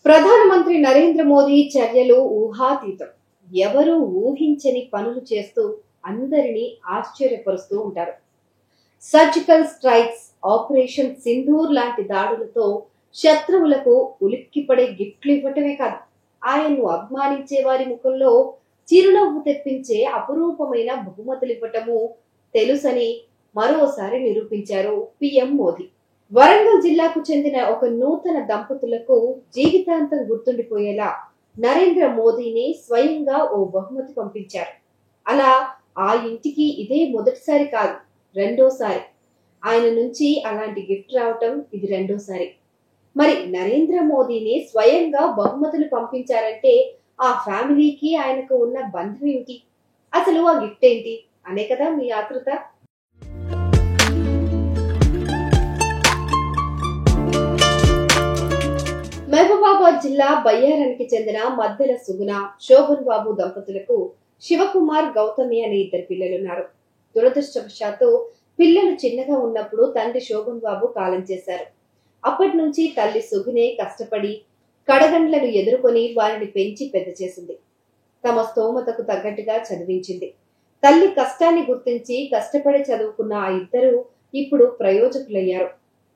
ప్రధానమంత్రి నరేంద్ర మోదీ చర్యలు ఊహాతీతం. ఎవరు ఊహించని పనులు చేస్తూ అందరినీ ఆశ్చర్యపరుస్తూ ఉంటారు. సర్జికల్ స్ట్రైక్స్, ఆపరేషన్ సింధూర్ లాంటి దాడులతో శత్రువులకు ఉలిక్కిపడే గిఫ్ట్లు ఇవ్వటమే కాదు, ఆయన్ను అభిమానించే వారి ముఖంలో చిరునవ్వు తెప్పించే అపురూపమైన బహుమతులు ఇవ్వటము తెలుసని మరోసారి నిరూపించారు పీఎం మోదీ. వరంగల్ జిల్లాకు చెందిన ఒక నూతన దంపతులకు జీవితాంతం గుర్తుండిపోయేలా నరేంద్ర మోదీని స్వయంగా ఓ బహుమతి పంపించారు. అలా ఆ ఇంటికి ఇదే మొదటిసారి కాదు, రెండోసారి. ఆయన నుంచి అలాంటి గిఫ్ట్ రావటం ఇది రెండోసారి. మరి నరేంద్ర మోదీని స్వయంగా బహుమతులు పంపించారంటే ఆ ఫ్యామిలీకి ఆయనకు ఉన్న బంధం ఏమిటి, అసలు ఆ గిఫ్ట్ ఏంటి అనే కదా మీ ఆతృత. మహబూబాబాద్ జిల్లా బయ్యారానికి చెందిన మద్దెల సుగుణ, శోభన్ బాబు దంపతులకు శివకుమార్, గౌతమి అనే ఇద్దరు పిల్లలున్నారు. దురదృష్టవశాత్తు పిల్లలు చిన్నగా ఉన్నప్పుడు తండ్రి శోభన్ బాబు కాలం చేశారు. అప్పటి నుంచి తల్లి సుగునే కష్టపడి కడగండ్లను ఎదుర్కొని వారిని పెంచి పెద్ద చేసింది. తమ స్తోమతకు తగ్గట్టుగా చదివించింది. తల్లి కష్టాన్ని గుర్తించి కష్టపడి చదువుకున్న ఆ ఇద్దరు ఇప్పుడు ప్రయోజకులయ్యారు.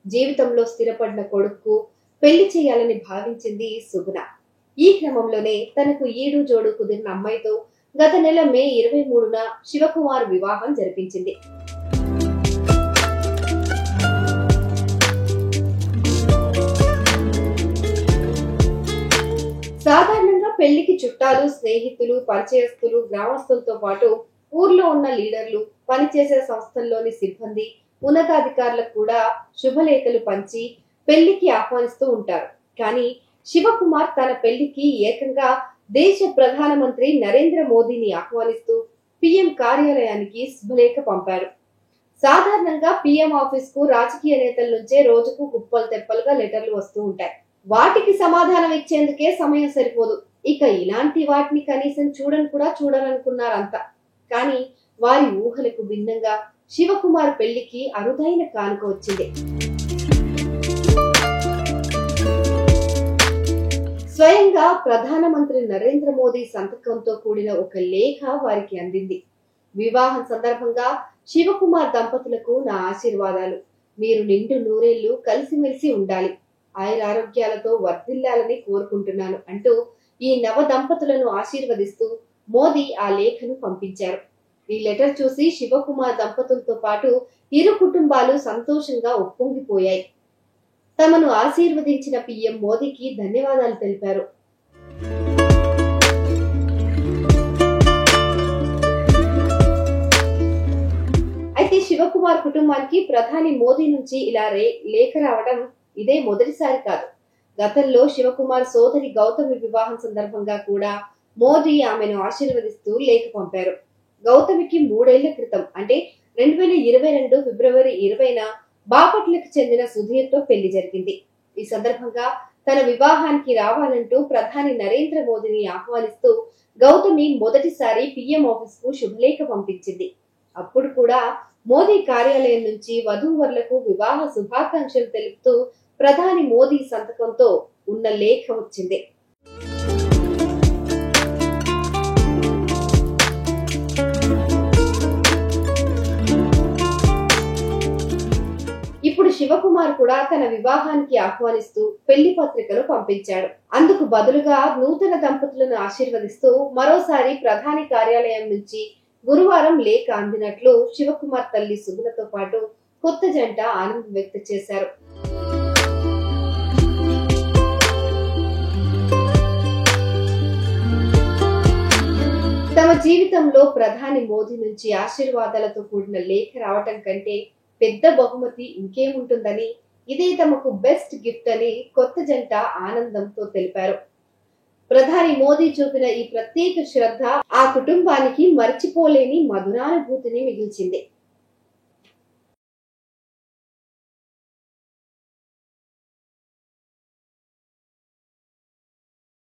జీవితంలో స్థిరపడిన కొడుకు పెళ్లి చేయాలని భావించింది సుగుణ. ఈ క్రమంలోనే తనకు ఈడు జోడు కుదిరిన అమ్మాయితో గత నెల మే 23న శివకుమార్ వివాహం జరిపించింది. సాధారణంగా పెళ్లికి చుట్టాలు, స్నేహితులు, పరిచయస్తులు, గ్రామస్తులతో పాటు ఊర్లో ఉన్న లీడర్లు, పనిచేసే సంస్థల్లోని సిబ్బంది, ఉన్నతాధికారులకు కూడా శుభలేఖలు పంచి పెళ్లికి ఆహ్వానిస్తూ ఉంటారు. కానీ శివకుమార్ తన పెళ్లికి ఏకంగా దేశ ప్రధానమంత్రి నరేంద్ర మోదీని ఆహ్వానిస్తూ పీఎం కార్యాలయానికి శుభలేఖ పంపారు. సాధారణంగా పీఎం ఆఫీస్ కు రాజకీయ నేతల నుంచే రోజుకు కుప్పలు తెప్పలుగా లెటర్లు వస్తూ ఉంటాయి. వాటికి సమాధానం ఇచ్చేందుకే సమయం సరిపోదు. ఇక ఇలాంటి వాటిని కనీసం చూడననుకున్నారంతా. కానీ వారి ఊహలకు భిన్నంగా శివకుమార్ పెళ్లికి అరుదైన కానుక వచ్చింది. స్వయంగా ప్రధానమంత్రి నరేంద్ర మోదీ సంతకంతో కూడిన ఒక లేఖ వారికి అందింది. వివాహం సందర్భంగా శివకుమార్ దంపతులకు నా ఆశీర్వాదాలు. మీరు నిండు నూరేళ్లు కలిసిమెలిసి ఉండాలి, ఆయురారోగ్యాలతో వర్ధిల్లాలని కోరుకుంటున్నాను అంటూ ఈ నవ దంపతులను ఆశీర్వదిస్తూ మోదీ ఆ లేఖను పంపించారు. ఈ లెటర్ చూసి శివకుమార్ దంపతులతో పాటు ఇరు కుటుంబాలు సంతోషంగా ఉప్పొంగిపోయాయి. తమను ఆశీర్వదించిన పీఎం మోదీకి ధన్యవాదాలు తెలిపారు. అయితే శివకుమార్ కుటుంబానికి ప్రధాని మోదీ నుంచి ఇలా లేఖ రావడం ఇదే మొదటిసారి కాదు. గతంలో శివకుమార్ సోదరి గౌతమి వివాహం సందర్భంగా కూడా మోదీ ఆమెను ఆశీర్వదిస్తూ లేఖ పంపారు. గౌతమికి 3 ఏళ్ల క్రితం అంటే 2022 ఫిబ్రవరి 20న బాపట్లకు చెందిన సుధీర్ తో పెళ్లి జరిగింది. ఈ సందర్భంగా తన వివాహానికి రావాలంటూ ప్రధాని నరేంద్ర మోదీని ఆహ్వానిస్తూ గౌతమి మొదటిసారి పీఎం ఆఫీస్ కు శుభలేఖ పంపించింది. అప్పుడు కూడా మోదీ కార్యాలయం నుంచి వధూవరులకు వివాహ శుభాకాంక్షలు తెలుపుతూ ప్రధాని మోదీ సంతకంతో ఉన్న లేఖ వచ్చింది. ఇప్పుడు శివకుమార్ కూడా తన వివాహానికి ఆహ్వానిస్తూ పెళ్లి పత్రికలు పంపించాడు. అందుకు బదులుగా నూతన దంపతులను ఆశీర్వదిస్తూ మరోసారి ప్రధాని కార్యాలయం నుంచి గురువారం లేఖ అందినట్లు శివకుమార్ తల్లి సుగుణతో పాటు కొత్త జంట ఆనందం వ్యక్తం చేశారు. తమ జీవితంలో ప్రధాని మోదీ నుంచి ఆశీర్వాదాలతో కూడిన లేఖ రావటం కంటే పెద్ద బహుమతి ఇంకేముంటుందని, ఇదే తమకు బెస్ట్ గిఫ్ట్ అని కొత్త జంట ఆనందంతో తెలిపారు. ప్రధాని మోదీ చూపిన ఈ ప్రత్యేక శ్రద్ధ ఆ కుటుంబానికి మర్చిపోలేని మధురానుభూతిని మిగిల్చింది.